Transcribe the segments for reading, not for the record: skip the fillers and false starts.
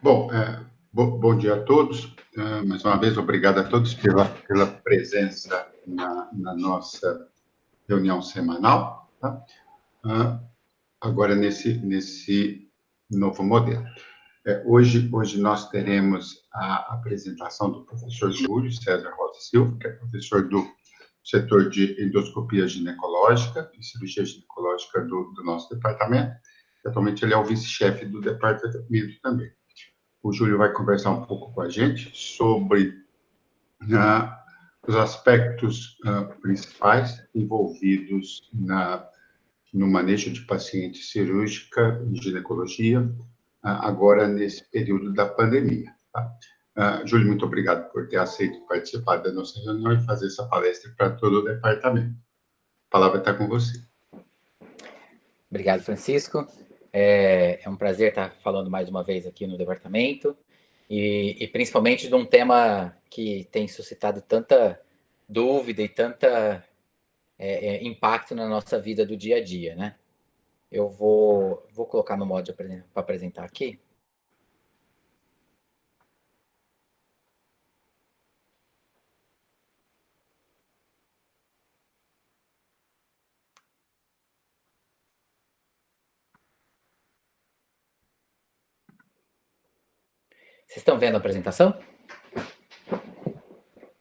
Bom, bom dia a todos. Mais uma vez, obrigado a todos pela presença na nossa reunião semanal, tá? Agora, nesse novo modelo. Hoje nós teremos a apresentação do professor Júlio César Rosa Silva, que é professor do setor de endoscopia ginecológica e cirurgia ginecológica do nosso departamento. Atualmente, ele é o vice-chefe do departamento também. O Júlio vai conversar um pouco com a gente sobre os aspectos principais envolvidos no manejo de paciente cirúrgica e ginecologia, agora nesse período da pandemia. Tá? Júlio, muito obrigado por ter aceito participar da nossa reunião e fazer essa palestra para todo o departamento. A palavra está com você. Obrigado, Francisco. É um prazer estar falando mais uma vez aqui no departamento e principalmente de um tema que tem suscitado tanta dúvida e tanta impacto na nossa vida do dia a dia, né? Eu vou colocar no modo para apresentar aqui. Vocês estão vendo a apresentação?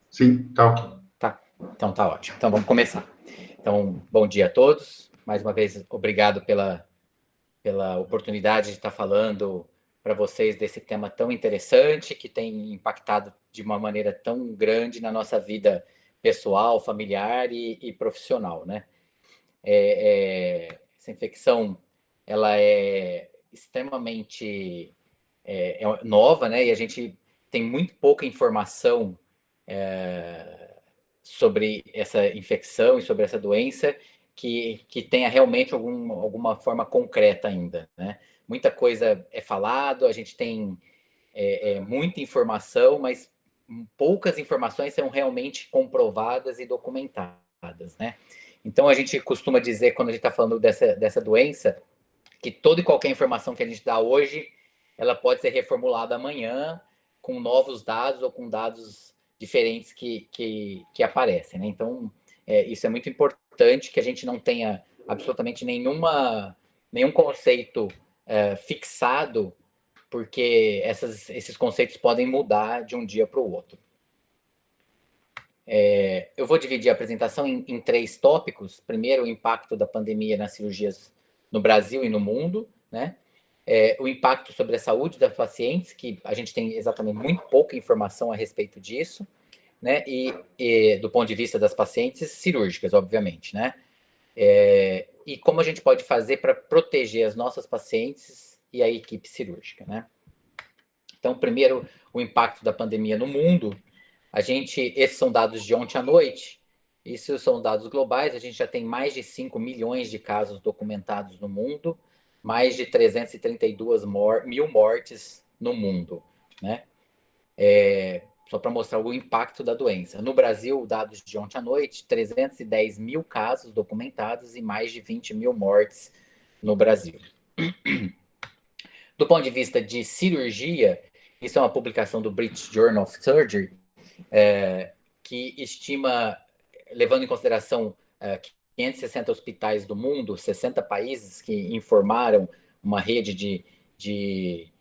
Sim, está ok. Tá, então tá ótimo. Então vamos começar. Então, bom dia a todos. Mais uma vez, obrigado pela oportunidade de estar falando para vocês desse tema tão interessante que tem impactado de uma maneira tão grande na nossa vida pessoal, familiar e profissional, né? Essa infecção, ela é extremamente nova, né? E a gente tem muito pouca informação sobre essa infecção e sobre essa doença que tenha realmente alguma forma concreta ainda, né? Muita coisa é falado, a gente tem muita informação, mas poucas informações são realmente comprovadas e documentadas, né? Então, a gente costuma dizer, quando a gente está falando dessa doença, que toda e qualquer informação que a gente dá hoje, ela pode ser reformulada amanhã com novos dados ou com dados diferentes que aparecem, né? Então, isso é muito importante, que a gente não tenha absolutamente nenhum conceito fixado, porque esses conceitos podem mudar de um dia para o outro. Eu vou dividir a apresentação em 3 tópicos. Primeiro, o impacto da pandemia nas cirurgias no Brasil e no mundo, né? O impacto sobre a saúde das pacientes, que a gente tem exatamente muito pouca informação a respeito disso, né? E do ponto de vista das pacientes cirúrgicas, obviamente, né? E como a gente pode fazer para proteger as nossas pacientes e a equipe cirúrgica, né? Então, primeiro, o impacto da pandemia no mundo. Esses são dados de ontem à noite, isso são dados globais, a gente já tem mais de 5 milhões de casos documentados no mundo, mais de 332 mil mortes no mundo, né? Só para mostrar o impacto da doença. No Brasil, dados de ontem à noite, 310 mil casos documentados e mais de 20 mil mortes no Brasil. Do ponto de vista de cirurgia, isso é uma publicação do British Journal of Surgery, que estima, levando em consideração 560 hospitais do mundo, 60 países que informaram uma rede de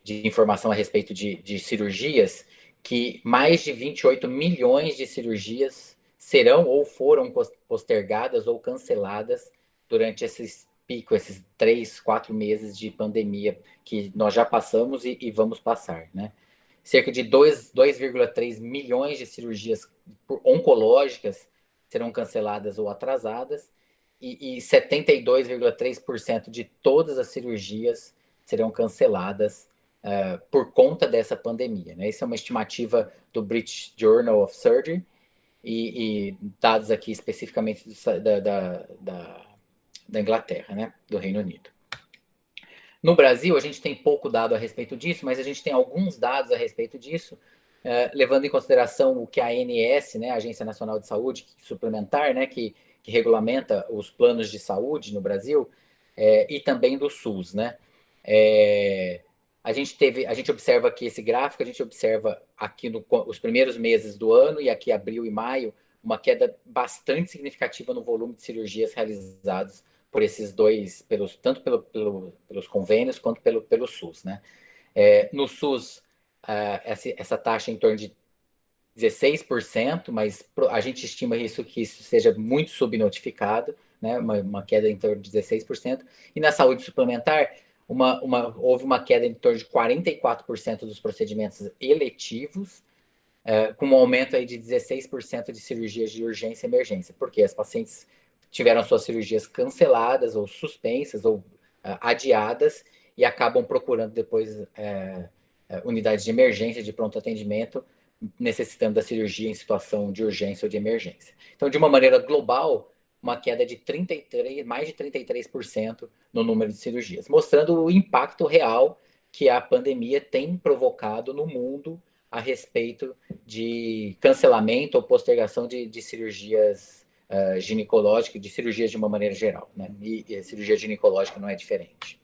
informação a respeito de cirurgias, que mais de 28 milhões de cirurgias serão ou foram postergadas ou canceladas durante esses 3, 4 meses de pandemia que nós já passamos e vamos passar, né? Cerca de 2,3 milhões de cirurgias oncológicas serão canceladas ou atrasadas e 72,3% de todas as cirurgias serão canceladas por conta dessa pandemia, né? Essa é uma estimativa do British Journal of Surgery e dados aqui especificamente da Inglaterra, né? Do Reino Unido. No Brasil, a gente tem pouco dado a respeito disso, mas a gente tem alguns dados a respeito disso, levando em consideração o que a ANS, né, a Agência Nacional de Saúde Suplementar, né, que regulamenta os planos de saúde no Brasil, e também do SUS, né? a gente observa aqui esse gráfico, a gente observa aqui os primeiros meses do ano, e aqui abril e maio, uma queda bastante significativa no volume de cirurgias realizadas por esses dois, tanto pelos convênios quanto pelo SUS, né? No SUS, essa taxa é em torno de 16%, mas a gente estima que isso seja muito subnotificado, né? Uma queda em torno de 16%. E na saúde suplementar, houve uma queda em torno de 44% dos procedimentos eletivos, com um aumento aí de 16% de cirurgias de urgência e emergência, porque as pacientes tiveram suas cirurgias canceladas ou suspensas ou adiadas e acabam procurando depois unidades de emergência, de pronto atendimento, necessitando da cirurgia em situação de urgência ou de emergência. Então, de uma maneira global, uma queda de mais de 33% no número de cirurgias, mostrando o impacto real que a pandemia tem provocado no mundo a respeito de cancelamento ou postergação de cirurgias ginecológicas, de cirurgias de uma maneira geral, né? E a cirurgia ginecológica não é diferente.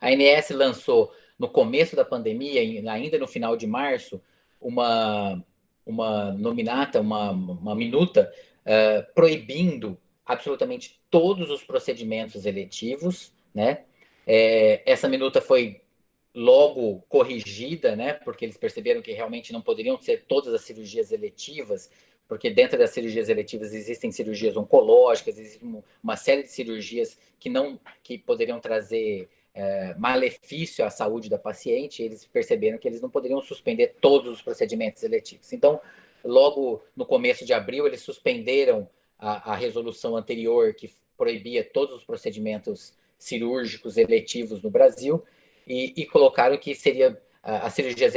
A ANS lançou, no começo da pandemia, ainda no final de março, uma nominata, uma minuta, proibindo absolutamente todos os procedimentos eletivos, né? Essa minuta foi logo corrigida, né? Porque eles perceberam que realmente não poderiam ser todas as cirurgias eletivas, porque dentro das cirurgias eletivas existem cirurgias oncológicas, existe uma série de cirurgias que poderiam trazer malefício à saúde da paciente. Eles perceberam que eles não poderiam suspender todos os procedimentos eletivos. Então, logo no começo de abril, eles suspenderam a resolução anterior que proibia todos os procedimentos cirúrgicos eletivos no Brasil e colocaram que seria as cirurgias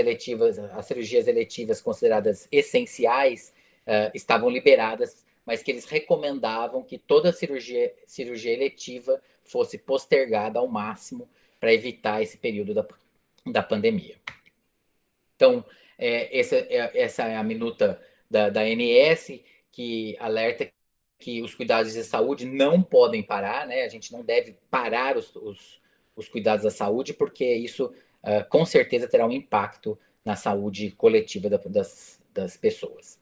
eletivas consideradas essenciais estavam liberadas, mas que eles recomendavam que toda cirurgia eletiva fosse postergada ao máximo para evitar esse período da pandemia. Então, essa é a minuta da ANS, que alerta que os cuidados de saúde não podem parar, né? A gente não deve parar os cuidados da saúde, porque isso, com certeza, terá um impacto na saúde coletiva das pessoas.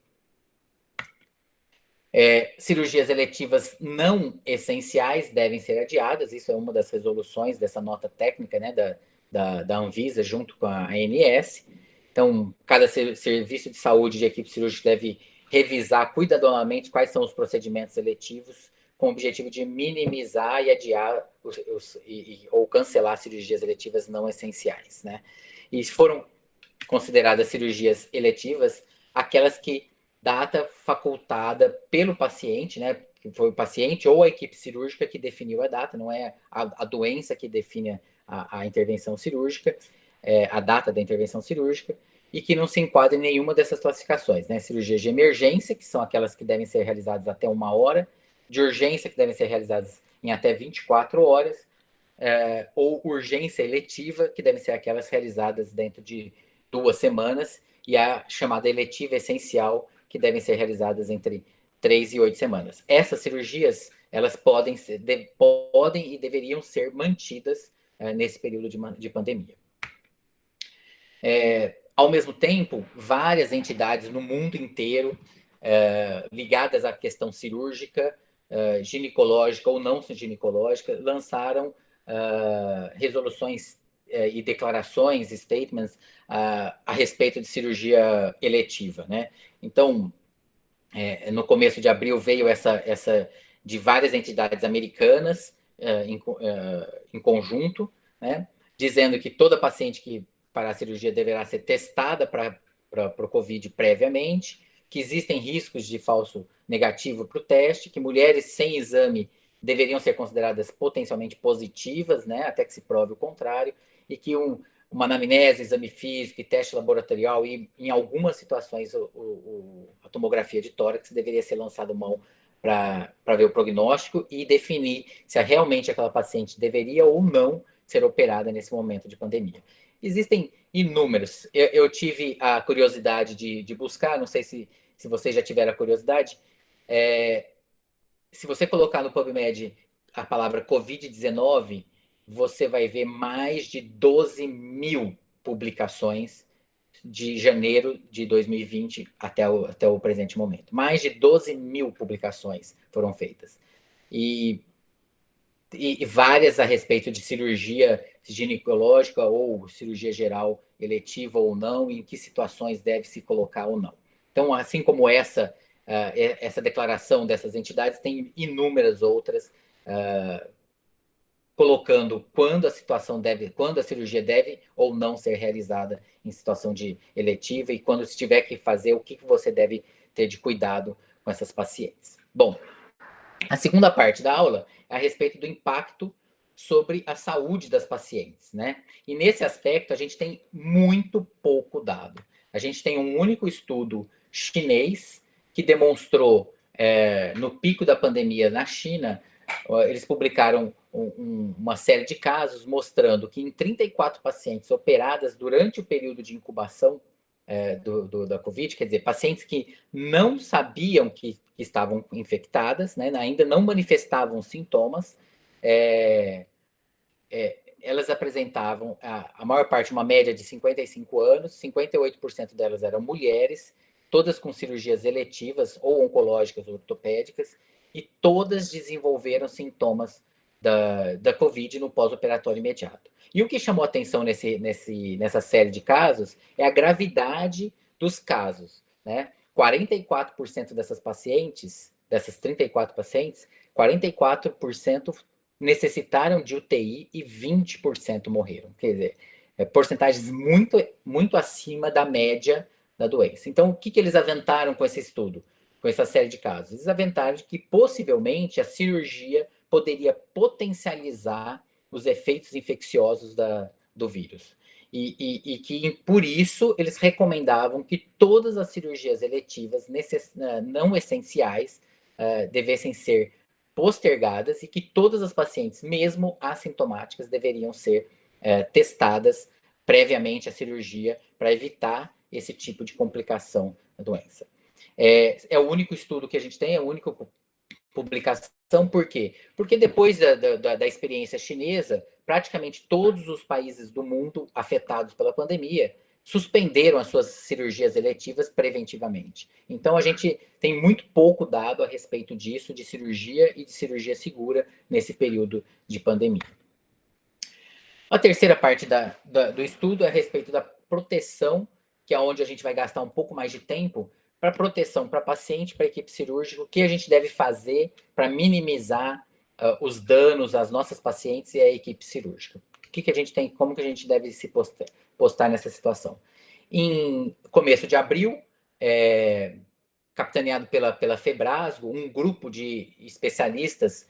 Cirurgias eletivas não essenciais devem ser adiadas, isso é uma das resoluções dessa nota técnica, né, da Anvisa, junto com a ANS. Então, cada serviço de saúde de equipe cirúrgica deve revisar cuidadosamente quais são os procedimentos eletivos, com o objetivo de minimizar e adiar ou cancelar cirurgias eletivas não essenciais, né? E foram consideradas cirurgias eletivas aquelas que data facultada pelo paciente, né? Que foi o paciente ou a equipe cirúrgica que definiu a data, não é a doença que define a intervenção cirúrgica, a data da intervenção cirúrgica, e que não se enquadra em nenhuma dessas classificações, né? Cirurgias de emergência, que são aquelas que devem ser realizadas até 1 hora, de urgência, que devem ser realizadas em até 24 horas, ou urgência eletiva, que devem ser aquelas realizadas dentro de 2 semanas, e a chamada eletiva essencial, que devem ser realizadas entre 3 e 8 semanas. Essas cirurgias, elas podem e deveriam ser mantidas nesse período de pandemia. Ao mesmo tempo, várias entidades no mundo inteiro ligadas à questão cirúrgica, ginecológica ou não ginecológica, lançaram resoluções e declarações, statements, a respeito de cirurgia eletiva, né? Então, no começo de abril veio essa de várias entidades americanas em conjunto, né? Dizendo que toda paciente que para a cirurgia deverá ser testada para o COVID previamente, que existem riscos de falso negativo para o teste, que mulheres sem exame deveriam ser consideradas potencialmente positivas, né, até que se prove o contrário, e que uma anamnese, exame físico e teste laboratorial, e em algumas situações a tomografia de tórax deveria ser lançada mão para ver o prognóstico e definir se realmente aquela paciente deveria ou não ser operada nesse momento de pandemia. Existem inúmeros. Eu tive a curiosidade de buscar, não sei se vocês já tiveram a curiosidade. Se você colocar no PubMed a palavra Covid-19, você vai ver mais de 12 mil publicações de janeiro de 2020 até o presente momento. Mais de 12 mil publicações foram feitas. E várias a respeito de cirurgia ginecológica ou cirurgia geral eletiva ou não, e em que situações deve se colocar ou não. Então, assim como essa declaração dessas entidades, tem inúmeras outras colocando quando a cirurgia deve ou não ser realizada em situação de eletiva e quando se tiver que fazer, o que você deve ter de cuidado com essas pacientes. Bom, a segunda parte da aula é a respeito do impacto sobre a saúde das pacientes, né? E nesse aspecto a gente tem muito pouco dado. A gente tem um único estudo chinês que demonstrou, no pico da pandemia na China, eles publicaram uma série de casos mostrando que em 34 pacientes operadas durante o período de incubação da Covid, quer dizer, pacientes que não sabiam que estavam infectadas, né, ainda não manifestavam sintomas, elas apresentavam, a maior parte, uma média de 55 anos, 58% delas eram mulheres, todas com cirurgias eletivas, ou oncológicas, ou ortopédicas, e todas desenvolveram sintomas da Covid no pós-operatório imediato. E o que chamou atenção nessa série de casos é a gravidade dos casos, né? 44% dessas pacientes, dessas 34 pacientes, 44% necessitaram de UTI e 20% morreram. Quer dizer, porcentagens muito, muito acima da média da doença. Então, o que eles aventaram com esse estudo, com essa série de casos? Eles aventaram que, possivelmente, a cirurgia poderia potencializar os efeitos infecciosos do vírus. E que, por isso, eles recomendavam que todas as cirurgias eletivas não essenciais devessem ser postergadas e que todas as pacientes, mesmo assintomáticas, deveriam ser testadas previamente à cirurgia para evitar esse tipo de complicação da doença. É o único estudo que a gente tem, é a única publicação. Por quê? Porque depois da experiência chinesa, praticamente todos os países do mundo afetados pela pandemia suspenderam as suas cirurgias eletivas preventivamente. Então, a gente tem muito pouco dado a respeito disso, de cirurgia e de cirurgia segura nesse período de pandemia. A terceira parte do estudo é a respeito da proteção, que é onde a gente vai gastar um pouco mais de tempo, para proteção para paciente, para equipe cirúrgica, o que a gente deve fazer para minimizar os danos às nossas pacientes e à equipe cirúrgica. Como que a gente deve se postar nessa situação? Em começo de abril, capitaneado pela Febrasgo, um grupo de especialistas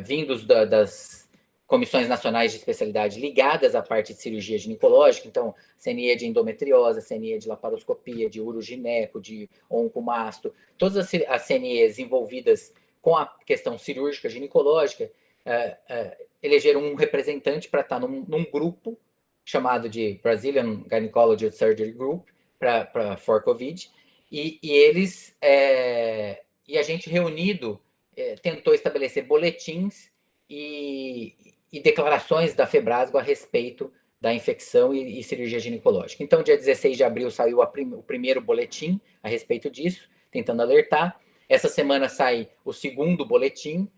vindos das comissões nacionais de especialidade ligadas à parte de cirurgia ginecológica, então, CNE de endometriose, CNE de laparoscopia, de urogineco, de oncomasto, todas as CNEs envolvidas com a questão cirúrgica ginecológica, elegeram um representante para estar num grupo chamado de Brazilian Gynecology Surgery Group, for COVID, e a gente reunido tentou estabelecer boletins e declarações da Febrasgo a respeito da infecção e cirurgia ginecológica. Então, dia 16 de abril saiu o primeiro boletim a respeito disso, tentando alertar. Essa semana sai o segundo boletim,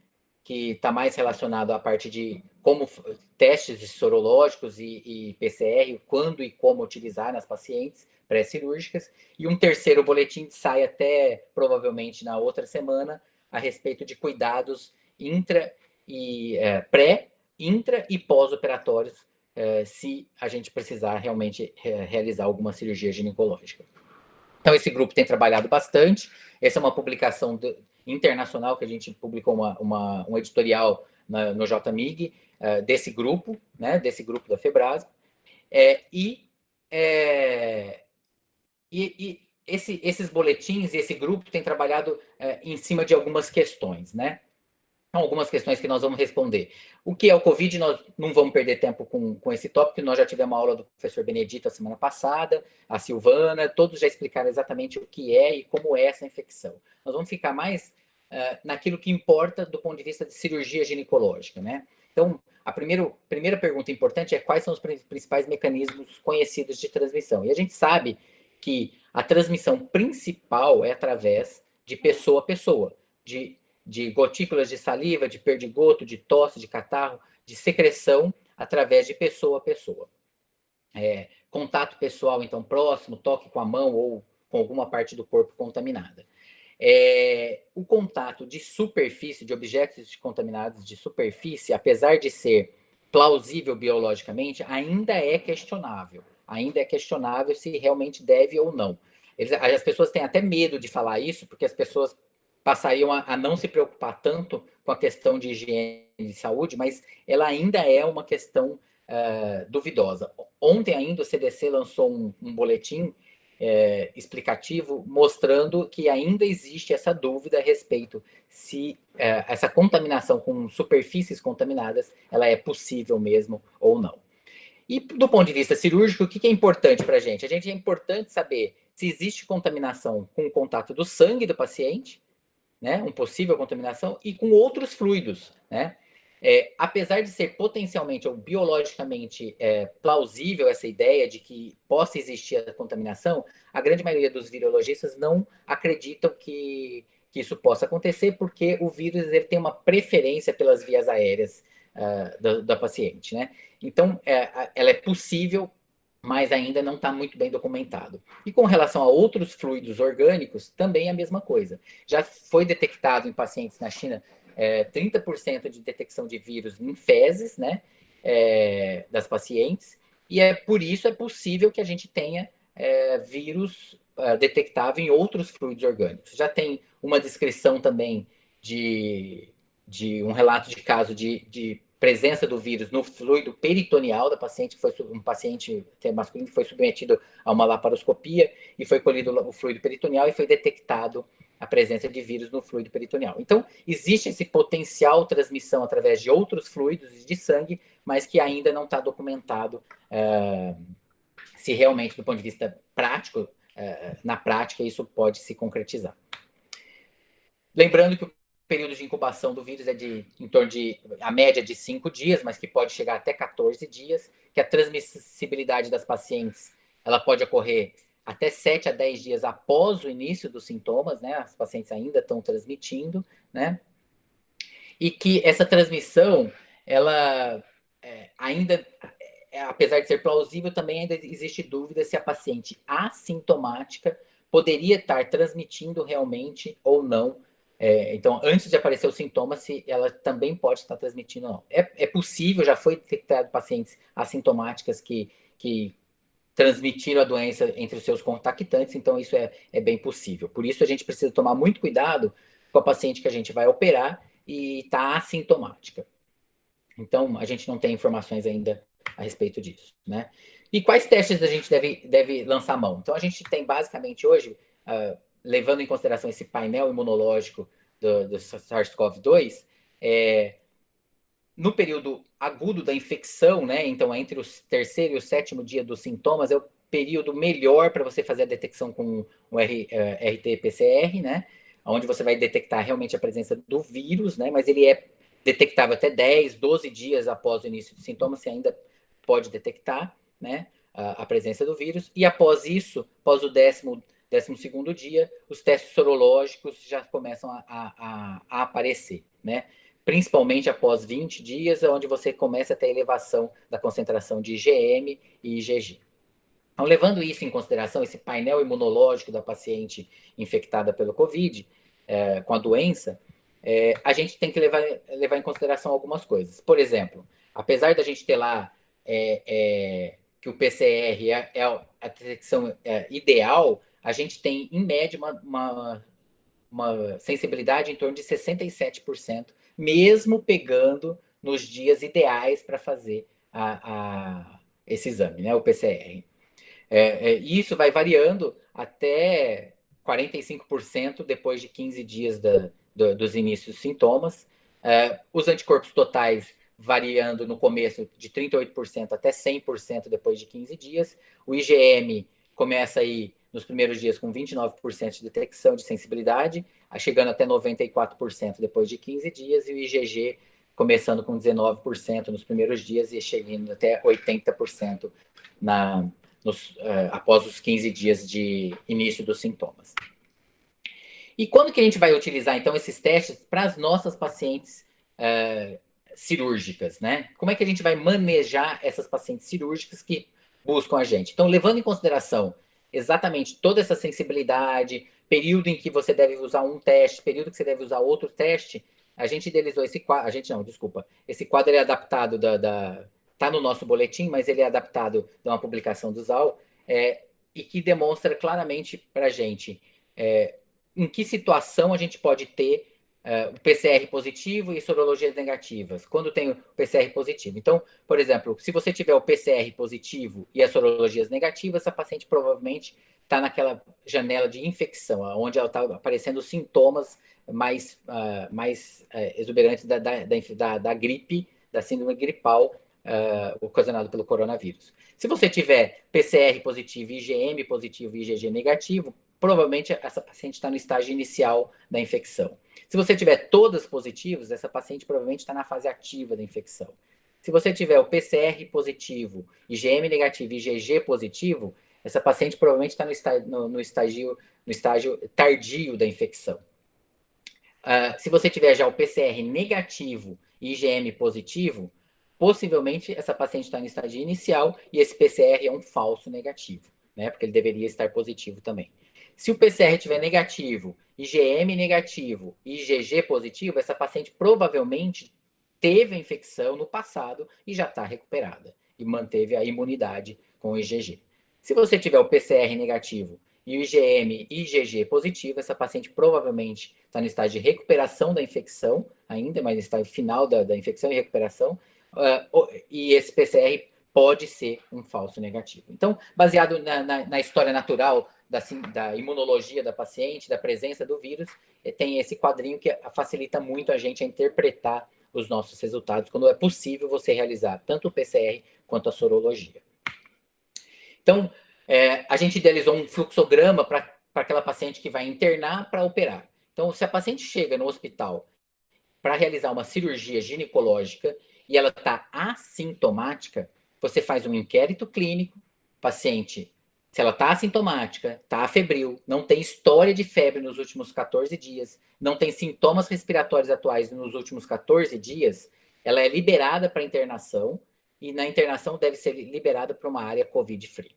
que está mais relacionado à parte de como testes sorológicos e PCR, quando e como utilizar nas pacientes pré-cirúrgicas. E um terceiro boletim sai até, provavelmente, na outra semana, a respeito de cuidados pré, intra e pós-operatórios, se a gente precisar realmente realizar alguma cirurgia ginecológica. Então, esse grupo tem trabalhado bastante. Essa é uma publicação internacional que a gente publicou um editorial no JMIG, desse grupo, né, desse grupo da Febrasgo. Esses boletins e esse grupo tem trabalhado em cima de algumas questões, né? Algumas questões que nós vamos responder. O que é o Covid? Nós não vamos perder tempo com esse tópico, nós já tivemos uma aula do professor Benedito a semana passada, a Silvana, todos já explicaram exatamente o que é e como é essa infecção. Nós vamos ficar mais naquilo que importa do ponto de vista de cirurgia ginecológica, né? Então, a primeira pergunta importante é quais são os principais mecanismos conhecidos de transmissão. E a gente sabe que a transmissão principal é através de pessoa a pessoa, de gotículas de saliva, de perdigoto, de tosse, de catarro, de secreção através de pessoa a pessoa. Contato pessoal, então, próximo, toque com a mão ou com alguma parte do corpo contaminada. O contato de superfície, de objetos contaminados de superfície, apesar de ser plausível biologicamente, ainda é questionável. Ainda é questionável se realmente deve ou não. As pessoas têm até medo de falar isso, porque as pessoas passariam a não se preocupar tanto com a questão de higiene e saúde, mas ela ainda é uma questão duvidosa. Ontem ainda o CDC lançou um boletim explicativo mostrando que ainda existe essa dúvida a respeito se essa contaminação com superfícies contaminadas ela é possível mesmo ou não. E do ponto de vista cirúrgico, o que é importante para a gente? É importante saber se existe contaminação com o contato do sangue do paciente, né, uma possível contaminação, e com outros fluidos, né? Apesar de ser potencialmente ou biologicamente plausível essa ideia de que possa existir a contaminação, a grande maioria dos virologistas não acreditam que isso possa acontecer, porque o vírus ele tem uma preferência pelas vias aéreas da paciente, né? Então, ela é possível, mas ainda não está muito bem documentado. E com relação a outros fluidos orgânicos, também é a mesma coisa. Já foi detectado em pacientes na China 30% de detecção de vírus em fezes, né, das pacientes, e por isso é possível que a gente tenha vírus detectável em outros fluidos orgânicos. Já tem uma descrição também de um relato de caso de presença do vírus no fluido peritoneal da paciente, que foi um paciente masculino que foi submetido a uma laparoscopia e foi colhido o fluido peritoneal e foi detectado a presença de vírus no fluido peritoneal. Então, existe esse potencial transmissão através de outros fluidos de sangue, mas que ainda não está documentado se realmente, do ponto de vista prático, na prática, isso pode se concretizar. Lembrando que o período de incubação do vírus é em torno de, a média de 5 dias, mas que pode chegar até 14 dias, que a transmissibilidade das pacientes, ela pode ocorrer até 7 a 10 dias após o início dos sintomas, né? As pacientes ainda estão transmitindo, né? E que essa transmissão, ela ainda, apesar de ser plausível, também ainda existe dúvida se a paciente assintomática poderia estar transmitindo realmente ou não. Então, antes de aparecer os sintomas, se ela também pode estar transmitindo ou não. É possível, já foi detectado pacientes assintomáticas que transmitiram a doença entre os seus contactantes, então isso é bem possível. Por isso a gente precisa tomar muito cuidado com a paciente que a gente vai operar e está assintomática. Então, a gente não tem informações ainda a respeito disso, né? E quais testes a gente deve lançar mão? Então, a gente tem basicamente hoje, levando em consideração esse painel imunológico do SARS-CoV-2, no período agudo da infecção, né? Então, entre o terceiro e o sétimo dia dos sintomas, é o período melhor para você fazer a detecção com o RT-PCR, né? Onde você vai detectar realmente a presença do vírus, né? Mas ele é detectável até 10, 12 dias após o início dos sintomas, você ainda pode detectar, né? A presença do vírus. E após isso, após o 12º dia, os testes sorológicos já começam a aparecer, né? Principalmente após 20 dias, onde você começa a ter elevação da concentração de IgM e IgG. Então, levando isso em consideração, esse painel imunológico da paciente infectada pelo COVID, com a doença, a gente tem que levar em consideração algumas coisas. Por exemplo, apesar da gente ter lá que o PCR é a detecção ideal, a gente tem, em média, uma sensibilidade em torno de 67%, mesmo pegando nos dias ideais para fazer esse exame, né, o PCR. Isso vai variando até 45% depois de 15 dias dos inícios dos sintomas. Os anticorpos totais variando no começo de 38% até 100% depois de 15 dias. O IgM começa aí nos primeiros dias com 29% de detecção de sensibilidade, chegando até 94% depois de 15 dias, e o IgG começando com 19% nos primeiros dias e chegando até 80% após os 15 dias de início dos sintomas. E quando que a gente vai utilizar, então, esses testes para as nossas pacientes cirúrgicas, né? Como é que a gente vai manejar essas pacientes cirúrgicas que buscam a gente? Então, levando em consideração exatamente toda essa sensibilidade, período em que você deve usar um teste, período que você deve usar outro teste, a gente idealizou esse quadro, esse quadro é adaptado tá no nosso boletim, mas ele é adaptado de uma publicação do ZAL, e que demonstra claramente para a gente em que situação a gente pode ter o PCR positivo e sorologias negativas, quando tem o PCR positivo. Então, por exemplo, se você tiver o PCR positivo e as sorologias negativas, essa paciente provavelmente está naquela janela de infecção, onde ela está aparecendo sintomas mais exuberantes da gripe, da síndrome gripal, ocasionado pelo coronavírus. Se você tiver PCR positivo, IgM positivo e IgG negativo, provavelmente essa paciente está no estágio inicial da infecção. Se você tiver todas positivas, essa paciente provavelmente está na fase ativa da infecção. Se você tiver o PCR positivo, IgM negativo e IgG positivo, essa paciente provavelmente está no estágio tardio da infecção. Se você tiver já o PCR negativo e IgM positivo, possivelmente essa paciente está no estágio inicial e esse PCR é um falso negativo, né? Porque ele deveria estar positivo também. Se o PCR estiver negativo, IgM negativo e IgG positivo, essa paciente provavelmente teve a infecção no passado e já está recuperada e manteve a imunidade com o IgG. Se você tiver o PCR negativo e o IgM e IgG positivo, essa paciente provavelmente está no estágio de recuperação da infecção, ainda, mas no estágio final da infecção e recuperação, e esse PCR pode ser um falso negativo. Então, baseado na história natural da imunologia da paciente, da presença do vírus, tem esse quadrinho que facilita muito a gente a interpretar os nossos resultados, quando é possível você realizar tanto o PCR quanto a sorologia. Então, a gente idealizou um fluxograma para aquela paciente que vai internar para operar. Então, se a paciente chega no hospital para realizar uma cirurgia ginecológica e ela está assintomática, você faz um inquérito clínico, paciente, se ela está assintomática, está febril, não tem história de febre nos últimos 14 dias, não tem sintomas respiratórios atuais nos últimos 14 dias, ela é liberada para internação e na internação deve ser liberada para uma área COVID-free.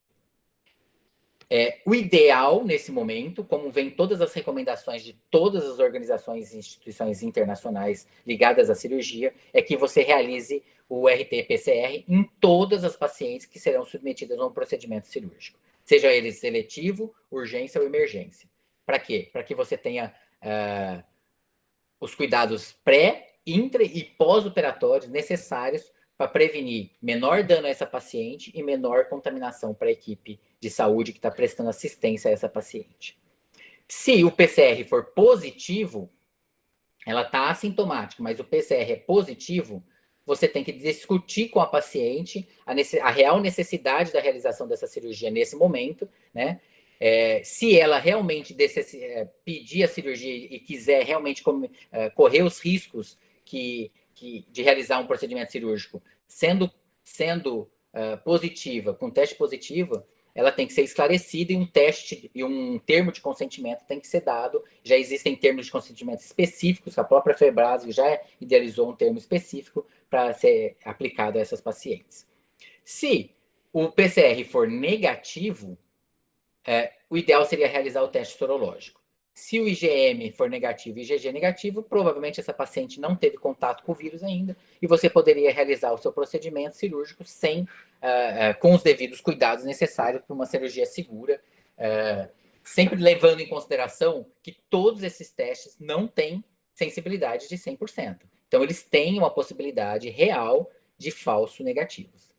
O ideal, nesse momento, como vem todas as recomendações de todas as organizações e instituições internacionais ligadas à cirurgia, é que você realize o RT-PCR em todas as pacientes que serão submetidas a um procedimento cirúrgico, seja ele seletivo, urgência ou emergência. Para quê? Para que você tenha os cuidados pré, intra e pós-operatórios necessários para prevenir menor dano a essa paciente e menor contaminação para a equipe de saúde que está prestando assistência a essa paciente. Se o PCR for positivo, ela está assintomática, mas o PCR é positivo, você tem que discutir com a paciente a real necessidade da realização dessa cirurgia nesse momento, né? Se ela realmente pedir a cirurgia e quiser realmente correr os riscos de realizar um procedimento cirúrgico, sendo positiva, com teste positivo, ela tem que ser esclarecida e um termo de consentimento tem que ser dado. Já existem termos de consentimento específicos, a própria Febrasgo já idealizou um termo específico para ser aplicado a essas pacientes. Se o PCR for negativo, o ideal seria realizar o teste sorológico. Se o IgM for negativo e IgG negativo, provavelmente essa paciente não teve contato com o vírus ainda e você poderia realizar o seu procedimento cirúrgico com os devidos cuidados necessários para uma cirurgia segura, sempre levando em consideração que todos esses testes não têm sensibilidade de 100%. Então, eles têm uma possibilidade real de falso negativos.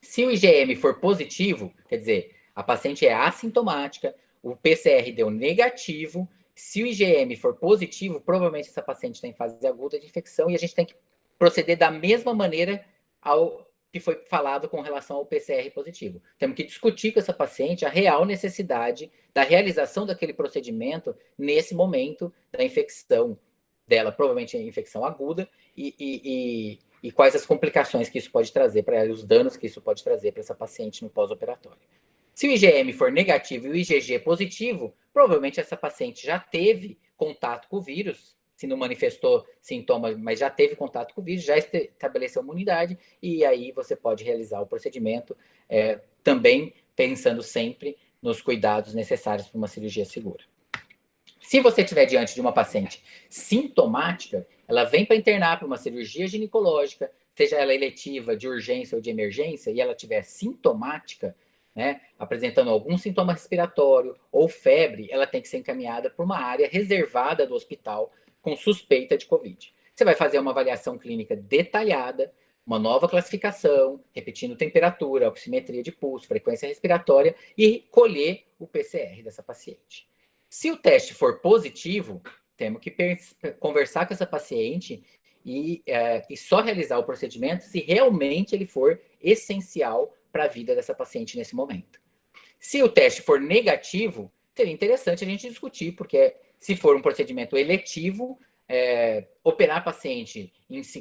Se o IgM for positivo, quer dizer, a paciente é assintomática, o PCR deu negativo. Se o IgM for positivo, provavelmente essa paciente está em fase aguda de infecção e a gente tem que proceder da mesma maneira ao que foi falado com relação ao PCR positivo. Temos que discutir com essa paciente a real necessidade da realização daquele procedimento nesse momento da infecção, dela provavelmente é infecção aguda e quais as complicações que isso pode trazer para ela, os danos que isso pode trazer para essa paciente no pós-operatório. Se o IgM for negativo e o IgG positivo, provavelmente essa paciente já teve contato com o vírus, se não manifestou sintomas, mas já teve contato com o vírus, já estabeleceu imunidade, e aí você pode realizar o procedimento, também pensando sempre nos cuidados necessários para uma cirurgia segura. Se você estiver diante de uma paciente sintomática, ela vem para internar para uma cirurgia ginecológica, seja ela eletiva, de urgência ou de emergência, e ela estiver sintomática, né, apresentando algum sintoma respiratório ou febre, ela tem que ser encaminhada para uma área reservada do hospital com suspeita de Covid. Você vai fazer uma avaliação clínica detalhada, uma nova classificação, repetindo temperatura, oximetria de pulso, frequência respiratória e colher o PCR dessa paciente. Se o teste for positivo, temos que conversar com essa paciente e só realizar o procedimento se realmente ele for essencial para a vida dessa paciente nesse momento. Se o teste for negativo, seria interessante a gente discutir, porque se for um procedimento eletivo, operar a paciente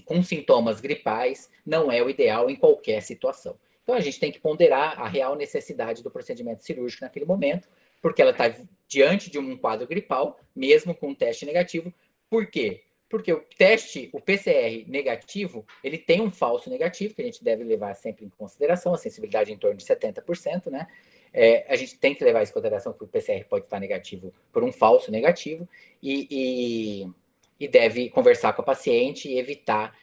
com sintomas gripais não é o ideal em qualquer situação. Então, a gente tem que ponderar a real necessidade do procedimento cirúrgico naquele momento, porque ela está diante de um quadro gripal, mesmo com um teste negativo. Por quê? Porque o PCR negativo, ele tem um falso negativo, que a gente deve levar sempre em consideração, a sensibilidade em torno de 70%, né? A gente tem que levar em consideração que o PCR pode estar negativo por um falso negativo e deve conversar com a paciente e evitar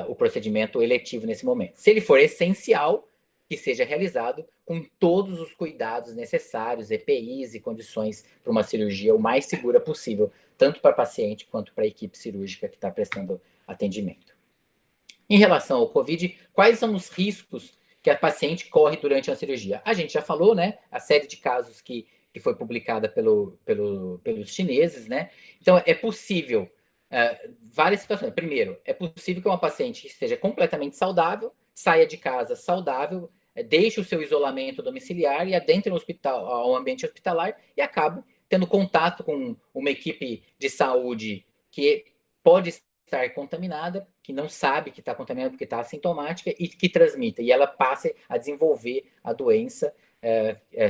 o procedimento eletivo nesse momento. Se ele for essencial, que seja realizado com todos os cuidados necessários, EPIs e condições para uma cirurgia o mais segura possível, tanto para a paciente quanto para a equipe cirúrgica que está prestando atendimento. Em relação ao COVID, quais são os riscos que a paciente corre durante a cirurgia? A gente já falou, né? A série de casos que foi publicada pelos chineses, né? Então, é possível várias situações. Primeiro, é possível que uma paciente que esteja completamente saudável, saia de casa saudável, deixe o seu isolamento domiciliar e adentre no hospital, ao ambiente hospitalar e acabe tendo contato com uma equipe de saúde que pode estar contaminada, que não sabe que está contaminada porque está assintomática e que transmita, e ela passe a desenvolver a doença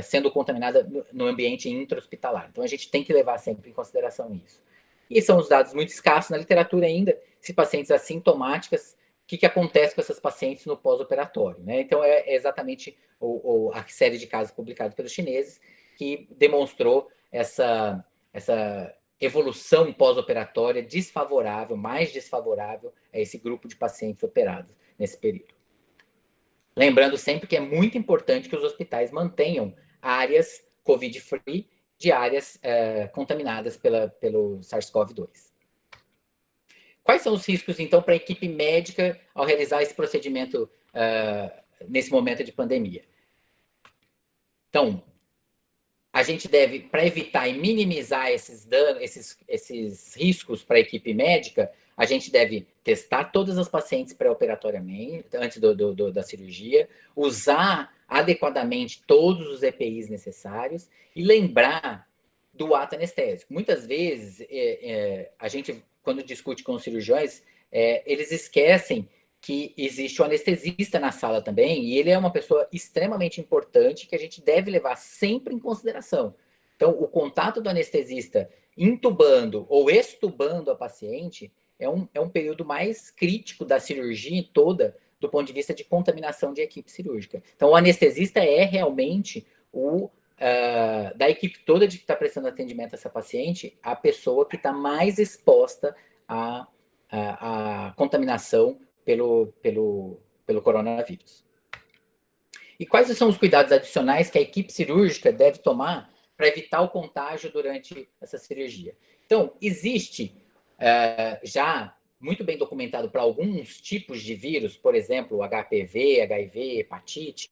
sendo contaminada no ambiente intra-hospitalar. Então, a gente tem que levar sempre em consideração isso. E são os dados muito escassos na literatura ainda, se pacientes assintomáticas, o que acontece com essas pacientes no pós-operatório, né? Então, é exatamente a série de casos publicados pelos chineses que demonstrou essa evolução pós-operatória desfavorável, mais desfavorável a esse grupo de pacientes operados nesse período. Lembrando sempre que é muito importante que os hospitais mantenham áreas COVID-free de áreas contaminadas pelo SARS-CoV-2. Quais são os riscos, então, para a equipe médica ao realizar esse procedimento nesse momento de pandemia? Então, a gente deve, para evitar e minimizar esses danos, esses riscos para a equipe médica, a gente deve testar todas as pacientes pré-operatoriamente, antes da cirurgia, usar adequadamente todos os EPIs necessários e lembrar do ato anestésico. Muitas vezes, a gente, quando discute com os cirurgiões, eles esquecem que existe o anestesista na sala também, e ele é uma pessoa extremamente importante que a gente deve levar sempre em consideração. Então, o contato do anestesista intubando ou extubando a paciente é um período mais crítico da cirurgia toda, do ponto de vista de contaminação de equipe cirúrgica. Então, o anestesista é realmente da equipe toda de que está prestando atendimento a essa paciente, a pessoa que está mais exposta à contaminação pelo coronavírus. E quais são os cuidados adicionais que a equipe cirúrgica deve tomar para evitar o contágio durante essa cirurgia? Então, existe já muito bem documentado para alguns tipos de vírus, por exemplo, HPV, HIV, hepatite,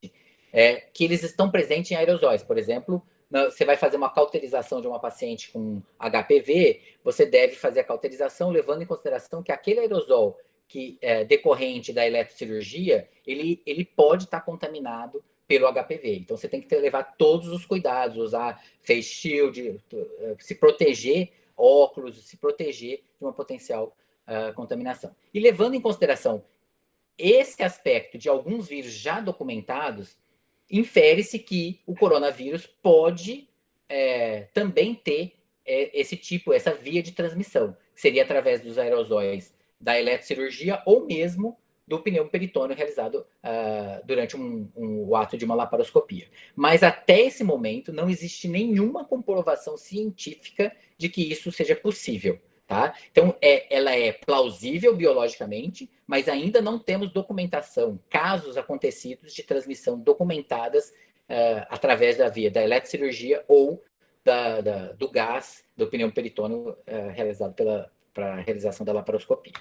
que eles estão presentes em aerosóis. Por exemplo, você vai fazer uma cauterização de uma paciente com HPV, você deve fazer a cauterização levando em consideração que aquele aerosol que decorrente da eletrocirurgia, ele pode estar contaminado pelo HPV. Então, você tem que levar todos os cuidados, usar face shield, se proteger óculos, se proteger de uma potencial contaminação. E levando em consideração esse aspecto de alguns vírus já documentados, infere-se que o coronavírus pode também ter essa via de transmissão, que seria através dos aerosóis da eletrocirurgia ou mesmo do pneu peritônio realizado durante o ato de uma laparoscopia. Mas até esse momento não existe nenhuma comprovação científica de que isso seja possível. Tá? Então, ela é plausível biologicamente, mas ainda não temos documentação, casos acontecidos de transmissão documentadas através da via da eletrocirurgia ou do gás do pneu peritônio realizado para a realização da laparoscopia.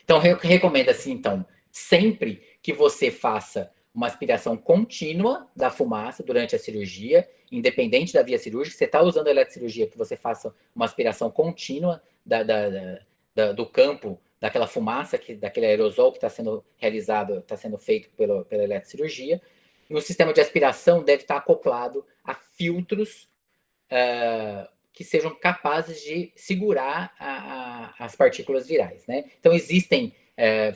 Então, recomenda-se, então, sempre que você faça uma aspiração contínua da fumaça durante a cirurgia, independente da via cirúrgica, você está usando a eletrocirurgia, que você faça uma aspiração contínua do campo, daquela fumaça, daquele aerosol que está sendo realizado, está sendo feito pela eletrocirurgia. E o sistema de aspiração deve estar acoplado a filtros que sejam capazes de segurar as partículas virais, né? Então, existem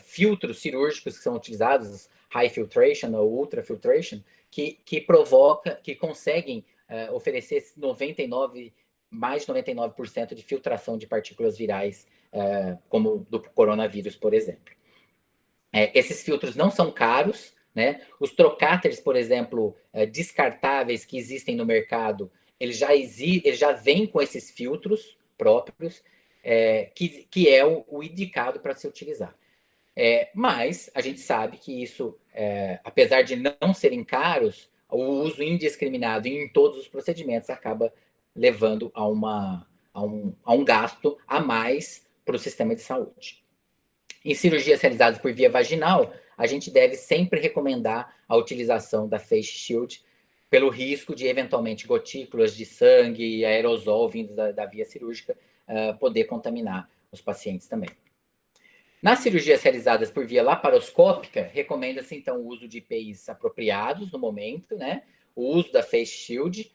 filtros cirúrgicos que são utilizados, high filtration ou ultra filtration, que conseguem oferecer mais de 99% de filtração de partículas virais, como do coronavírus, por exemplo. Esses filtros não são caros, né? Os trocáteres, por exemplo, descartáveis que existem no mercado, eles já vêm com esses filtros próprios, que é o indicado para se utilizar. Mas a gente sabe que isso, apesar de não serem caros, o uso indiscriminado em todos os procedimentos acaba levando a um gasto a mais para o sistema de saúde. Em cirurgias realizadas por via vaginal, a gente deve sempre recomendar a utilização da face shield pelo risco de, eventualmente, gotículas de sangue e aerosol vindos da via cirúrgica poder contaminar os pacientes também. Nas cirurgias realizadas por via laparoscópica, recomenda-se, então, o uso de EPIs apropriados no momento, né? O uso da face shield,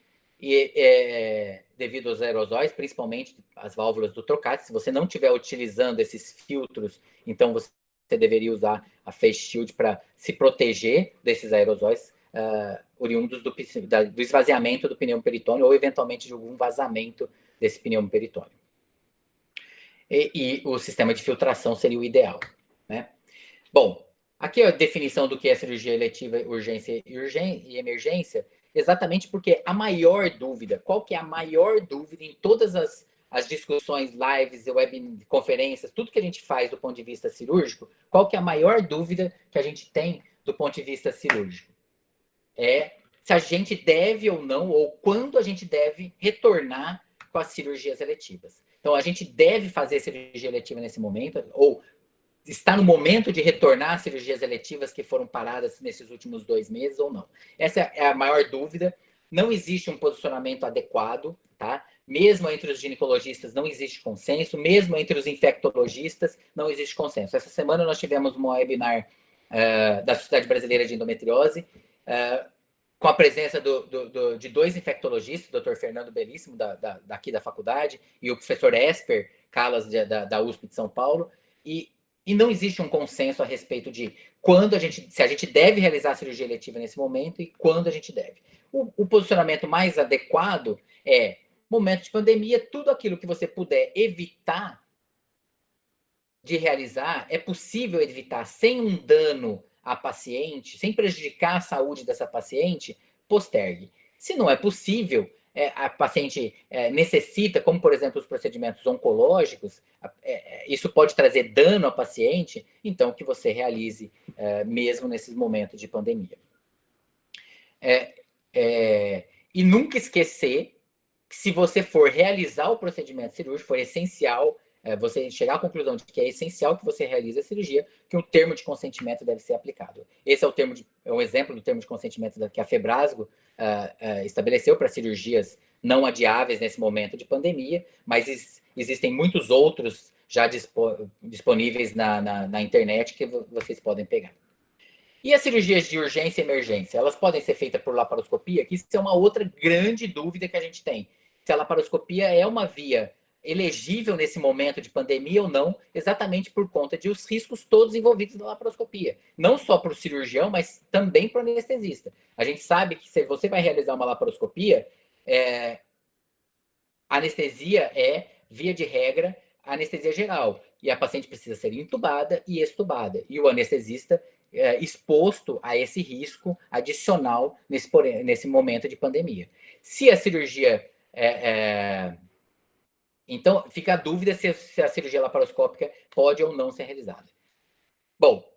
devido aos aerosóis, principalmente as válvulas do trocate. Se você não estiver utilizando esses filtros, então você deveria usar a face shield para se proteger desses aerosóis oriundos do esvaziamento do pneu peritônio ou, eventualmente, de algum vazamento desse pneu peritônio. E o sistema de filtração seria o ideal, né? Bom, aqui é a definição do que é cirurgia eletiva, urgência e emergência, exatamente porque a maior dúvida, qual que é a maior dúvida em todas as discussões, lives, webconferências, tudo que a gente faz do ponto de vista cirúrgico, qual que é a maior dúvida que a gente tem do ponto de vista cirúrgico? Se a gente deve ou não, ou quando a gente deve retornar com as cirurgias eletivas. Então, a gente deve fazer cirurgia eletiva nesse momento, ou está no momento de retornar às cirurgias eletivas que foram paradas nesses últimos 2 meses ou não. Essa é a maior dúvida. Não existe um posicionamento adequado, tá? Mesmo entre os ginecologistas não existe consenso, mesmo entre os infectologistas não existe consenso. Essa semana nós tivemos um webinar da Sociedade Brasileira de Endometriose, com a presença de 2 infectologistas, o Dr. Fernando Belíssimo, daqui da faculdade, e o professor Esper Calas, da USP de São Paulo, e não existe um consenso a respeito de se a gente deve realizar a cirurgia eletiva nesse momento e quando a gente deve. O posicionamento mais adequado é, momento de pandemia, tudo aquilo que você puder evitar de realizar, é possível evitar sem um dano a paciente, sem prejudicar a saúde dessa paciente, postergue. Se não é possível, a paciente necessita, como por exemplo os procedimentos oncológicos, isso pode trazer dano à paciente, então que você realize mesmo nesses momentos de pandemia. E nunca esquecer que se você for realizar o procedimento cirúrgico, for essencial você chegar à conclusão de que é essencial que você realize a cirurgia, que um termo de consentimento deve ser aplicado. Esse é um exemplo do termo de consentimento que a Febrasgo estabeleceu para cirurgias não adiáveis nesse momento de pandemia, mas existem muitos outros já disponíveis na internet que vocês podem pegar. E as cirurgias de urgência e emergência, elas podem ser feitas por laparoscopia? Que isso é uma outra grande dúvida que a gente tem. Se a laparoscopia é uma via elegível nesse momento de pandemia ou não, exatamente por conta de os riscos todos envolvidos na laparoscopia. Não só para o cirurgião, mas também para o anestesista. A gente sabe que se você vai realizar uma laparoscopia, a anestesia é, via de regra, a anestesia geral. E a paciente precisa ser intubada e extubada. E o anestesista exposto a esse risco adicional nesse momento de pandemia. Se a cirurgia... Então, fica a dúvida se a cirurgia laparoscópica pode ou não ser realizada. Bom,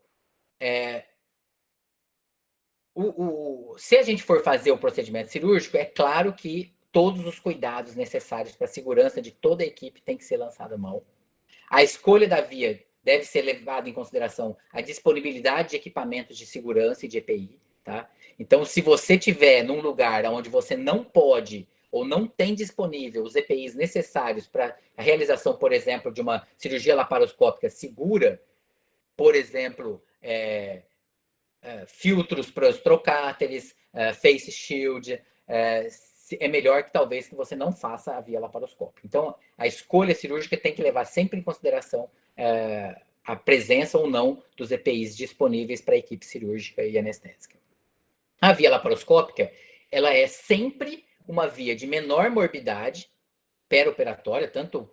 se a gente for fazer o procedimento cirúrgico, é claro que todos os cuidados necessários para a segurança de toda a equipe tem que ser lançado à mão. A escolha da via deve ser levada em consideração a disponibilidade de equipamentos de segurança e de EPI, tá? Então, se você tiver num lugar onde você não pode ou não tem disponível os EPIs necessários para a realização, por exemplo, de uma cirurgia laparoscópica segura, por exemplo, filtros para os trocáteres, face shield, é melhor que talvez que você não faça a via laparoscópica. Então, a escolha cirúrgica tem que levar sempre em consideração a presença ou não dos EPIs disponíveis para a equipe cirúrgica e anestésica. A via laparoscópica, ela é sempre uma via de menor morbidade perioperatória, tanto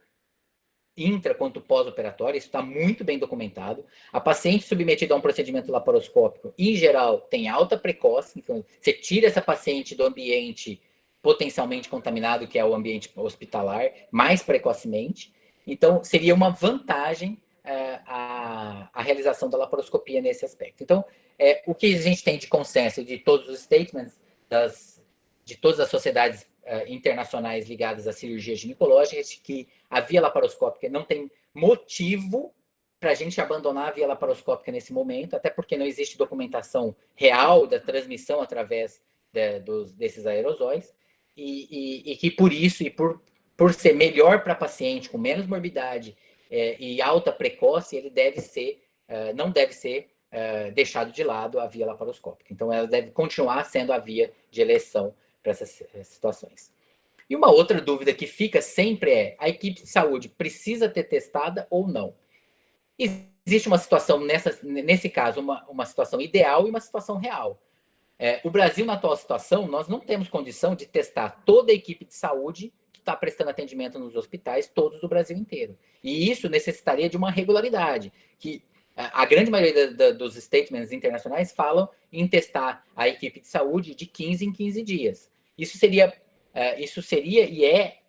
intra quanto pós-operatória, isso está muito bem documentado. A paciente submetida a um procedimento laparoscópico, em geral, tem alta precoce, então você tira essa paciente do ambiente potencialmente contaminado, que é o ambiente hospitalar, mais precocemente. Então, seria uma vantagem a realização da laparoscopia nesse aspecto. Então, o que a gente tem de consenso de todos os statements de todas as sociedades internacionais ligadas à cirurgia ginecológica é que a via laparoscópica não tem motivo para a gente abandonar a via laparoscópica nesse momento, até porque não existe documentação real da transmissão através desses aerosóis, e que por isso, e por ser melhor para paciente, com menos morbidade e alta precoce, ele não deve ser deixado de lado a via laparoscópica. Então, ela deve continuar sendo a via de eleição para essas situações. E uma outra dúvida que fica sempre é: a equipe de saúde precisa ter testada ou não? Existe uma situação, nesse caso, uma situação ideal e uma situação real. O Brasil, na atual situação, nós não temos condição de testar toda a equipe de saúde que está prestando atendimento nos hospitais, todos do Brasil inteiro. E isso necessitaria de uma regularidade, que a grande maioria dos statements internacionais falam em testar a equipe de saúde de 15 em 15 dias. Isso seria e é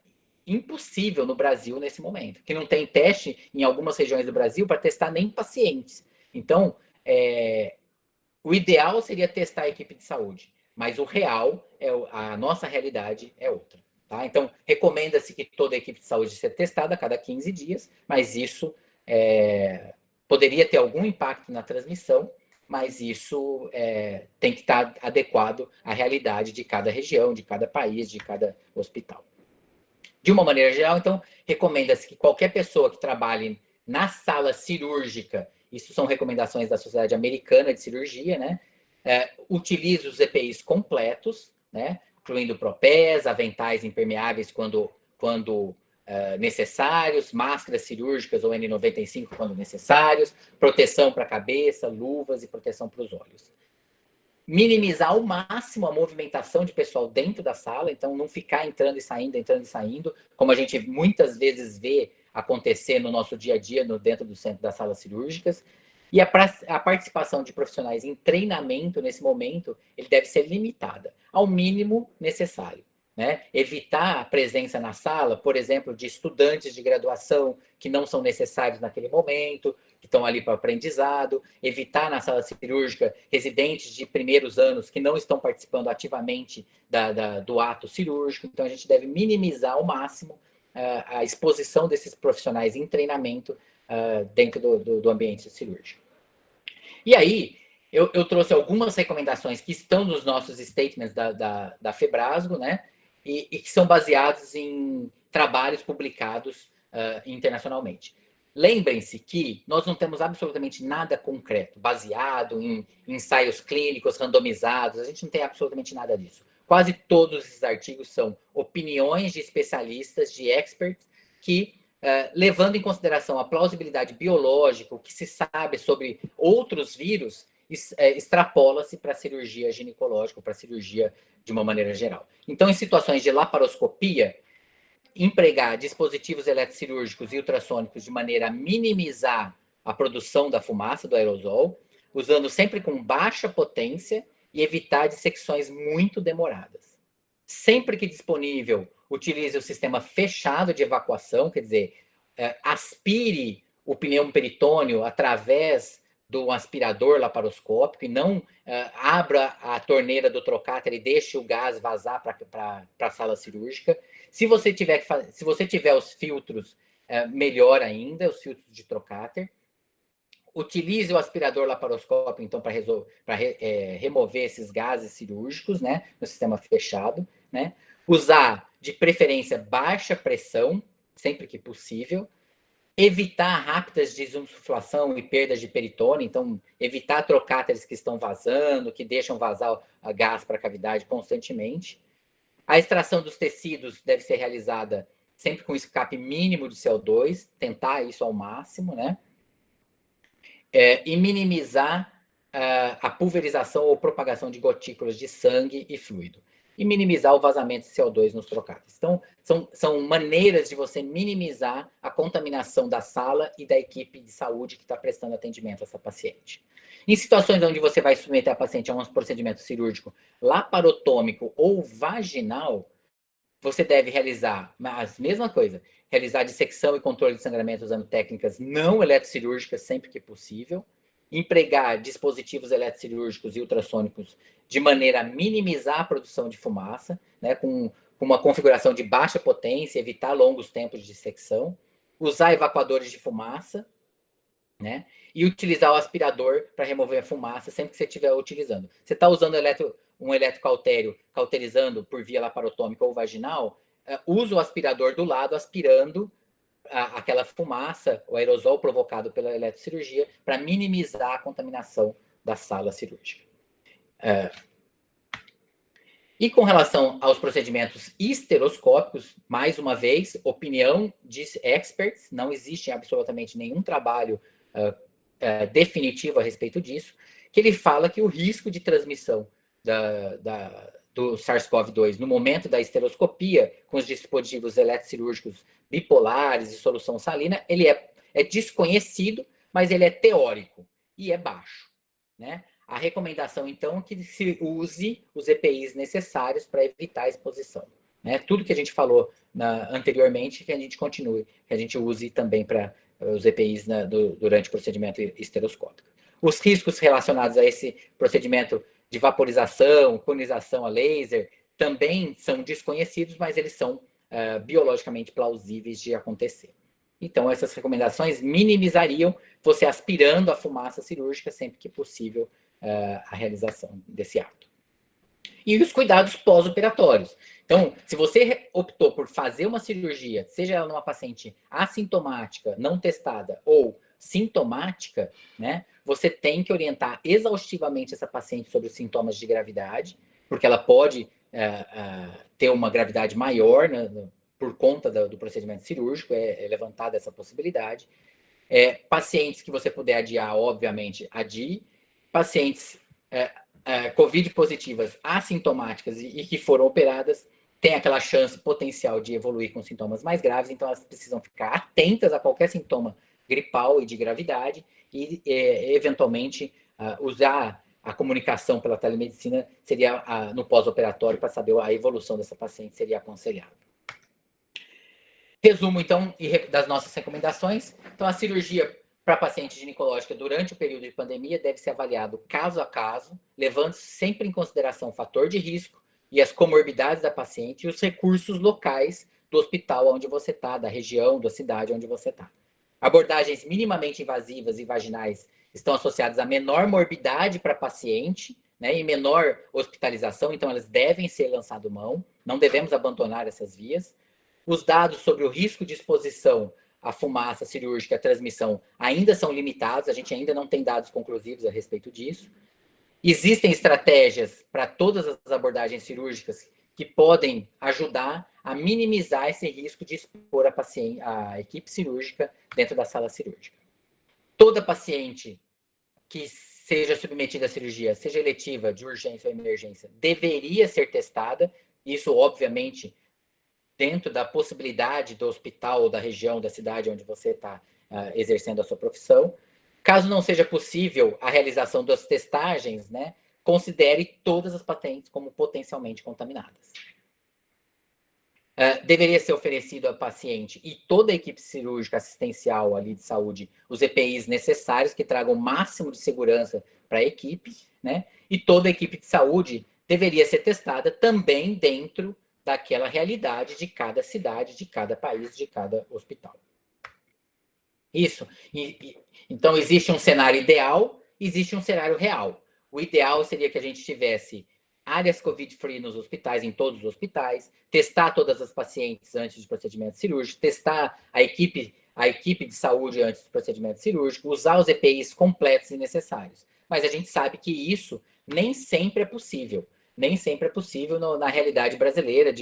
impossível no Brasil nesse momento, que não tem teste em algumas regiões do Brasil para testar nem pacientes. Então, o ideal seria testar a equipe de saúde, mas o real, a nossa realidade é outra. Tá? Então, recomenda-se que toda a equipe de saúde seja testada a cada 15 dias, mas isso poderia ter algum impacto na transmissão, mas isso tem que estar adequado à realidade de cada região, de cada país, de cada hospital. De uma maneira geral, então, recomenda-se que qualquer pessoa que trabalhe na sala cirúrgica, isso são recomendações da Sociedade Americana de Cirurgia, né? Utilize os EPIs completos, né? Incluindo propés, aventais impermeáveis quando necessários, máscaras cirúrgicas ou N95 quando necessários, proteção para a cabeça, luvas e proteção para os olhos. Minimizar ao máximo a movimentação de pessoal dentro da sala, então não ficar entrando e saindo, como a gente muitas vezes vê acontecer no nosso dia a dia dentro do centro das salas cirúrgicas. E a participação de profissionais em treinamento nesse momento, ele deve ser limitada ao mínimo necessário. Né? Evitar a presença na sala, por exemplo, de estudantes de graduação que não são necessários naquele momento, que estão ali para aprendizado, evitar na sala cirúrgica residentes de primeiros anos que não estão participando ativamente do ato cirúrgico. Então, a gente deve minimizar ao máximo a exposição desses profissionais em treinamento dentro do ambiente cirúrgico. E aí, eu trouxe algumas recomendações que estão nos nossos statements da Febrasgo, né? E que são baseados em trabalhos publicados internacionalmente. Lembrem-se que nós não temos absolutamente nada concreto, baseado em ensaios clínicos randomizados, a gente não tem absolutamente nada disso. Quase todos esses artigos são opiniões de especialistas, de experts, que, levando em consideração a plausibilidade biológica, o que se sabe sobre outros vírus, extrapola-se para a cirurgia ginecológica, para a cirurgia de uma maneira geral. Então, em situações de laparoscopia, empregar dispositivos eletrocirúrgicos e ultrassônicos de maneira a minimizar a produção da fumaça, do aerosol, usando sempre com baixa potência e evitar dissecções muito demoradas. Sempre que disponível, utilize o sistema fechado de evacuação, quer dizer, aspire o pneu peritônio através do aspirador laparoscópico e não abra a torneira do trocáter e deixe o gás vazar para a sala cirúrgica. Se você tiver os filtros, melhor ainda, os filtros de trocáter. Utilize o aspirador laparoscópico, então, para remover esses gases cirúrgicos, né, no sistema fechado, né? Usar, de preferência, baixa pressão, sempre que possível. Evitar rápidas desinsuflação e perdas de peritônio, então, evitar trocáteres que estão vazando, que deixam vazar gás para a cavidade constantemente. A extração dos tecidos deve ser realizada sempre com escape mínimo de CO2, tentar isso ao máximo, né? E minimizar a pulverização ou propagação de gotículas de sangue e fluido. E minimizar o vazamento de CO2 nos trocáteres. Então, são maneiras de você minimizar a contaminação da sala e da equipe de saúde que está prestando atendimento a essa paciente. Em situações onde você vai submeter a paciente a um procedimento cirúrgico laparotômico ou vaginal, você deve realizar a mesma coisa, realizar dissecção e controle de sangramento usando técnicas não eletrocirúrgicas sempre que possível, empregar dispositivos eletrocirúrgicos e ultrassônicos de maneira a minimizar a produção de fumaça, né, com uma configuração de baixa potência, evitar longos tempos de dissecção, usar evacuadores de fumaça, né, e utilizar o aspirador para remover a fumaça sempre que você estiver utilizando. Você está usando um eletrocautério, cauterizando por via laparotômica ou vaginal, usa o aspirador do lado, aspirando aquela fumaça, o aerosol provocado pela eletrocirurgia, para minimizar a contaminação da sala cirúrgica. E com relação aos procedimentos histeroscópicos, mais uma vez, opinião de experts, não existe absolutamente nenhum trabalho definitivo a respeito disso, que ele fala que o risco de transmissão do SARS-CoV-2 no momento da histeroscopia, com os dispositivos eletrocirúrgicos bipolares e solução salina, ele é desconhecido, mas ele é teórico e é baixo, né? A recomendação, então, é que se use os EPIs necessários para evitar a exposição, né? Tudo que a gente falou anteriormente, que a gente continue, que a gente use também para os EPIs durante o procedimento histeroscópico. Os riscos relacionados a esse procedimento de vaporização, conização a laser, também são desconhecidos, mas eles são biologicamente plausíveis de acontecer. Então, essas recomendações minimizariam você aspirando a fumaça cirúrgica sempre que possível a realização desse ato. E os cuidados pós-operatórios. Então, se você optou por fazer uma cirurgia, seja ela numa paciente assintomática, não testada, ou sintomática, né, você tem que orientar exaustivamente essa paciente sobre os sintomas de gravidade, porque ela pode ter uma gravidade maior, né, por conta do procedimento cirúrgico, é levantada essa possibilidade. Pacientes que você puder adiar, obviamente, adie. Pacientes COVID positivas, assintomáticas e que foram operadas, tem aquela chance potencial de evoluir com sintomas mais graves, então elas precisam ficar atentas a qualquer sintoma gripal e de gravidade e, eventualmente, usar a comunicação pela telemedicina seria no pós-operatório para saber a evolução dessa paciente, seria aconselhável. Resumo, então, das nossas recomendações. Então, a cirurgia para paciente ginecológica durante o período de pandemia deve ser avaliado caso a caso, levando sempre em consideração o fator de risco e as comorbidades da paciente e os recursos locais do hospital onde você está, da região, da cidade onde você está. Abordagens minimamente invasivas e vaginais estão associadas a menor morbidade para paciente, né, e menor hospitalização, então elas devem ser lançadas mão, não devemos abandonar essas vias. Os dados sobre o risco de exposição à fumaça cirúrgica e à transmissão ainda são limitados, a gente ainda não tem dados conclusivos a respeito disso. Existem estratégias para todas as abordagens cirúrgicas que podem ajudar a minimizar esse risco de expor a equipe cirúrgica dentro da sala cirúrgica. Toda paciente que seja submetida à cirurgia, seja eletiva, de urgência ou emergência, deveria ser testada. Isso, obviamente, dentro da possibilidade do hospital ou da região, da cidade onde você está exercendo a sua profissão. Caso não seja possível a realização das testagens, né, considere todas as pacientes como potencialmente contaminadas. Deveria ser oferecido à paciente e toda a equipe cirúrgica assistencial ali de saúde os EPIs necessários que tragam o máximo de segurança para a equipe, né? E toda a equipe de saúde deveria ser testada também dentro daquela realidade de cada cidade, de cada país, de cada hospital. Isso. Então, existe um cenário ideal, existe um cenário real. O ideal seria que a gente tivesse áreas COVID-free nos hospitais, em todos os hospitais, testar todas as pacientes antes de procedimento cirúrgico, testar a equipe de saúde antes do procedimento cirúrgico, usar os EPIs completos e necessários. Mas a gente sabe que isso nem sempre é possível. Nem sempre é possível na realidade brasileira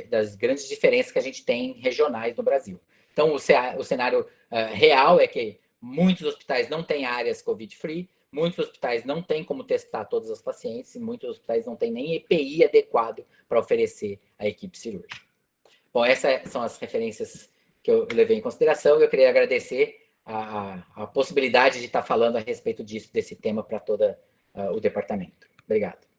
das grandes diferenças que a gente tem regionais no Brasil. Então, o cenário real é que muitos hospitais não têm áreas COVID-free, muitos hospitais não têm como testar todas as pacientes e muitos hospitais não têm nem EPI adequado para oferecer à equipe cirúrgica. Bom, essas são as referências que eu levei em consideração e eu queria agradecer a possibilidade de estar falando a respeito desse tema para todo o departamento. Obrigado.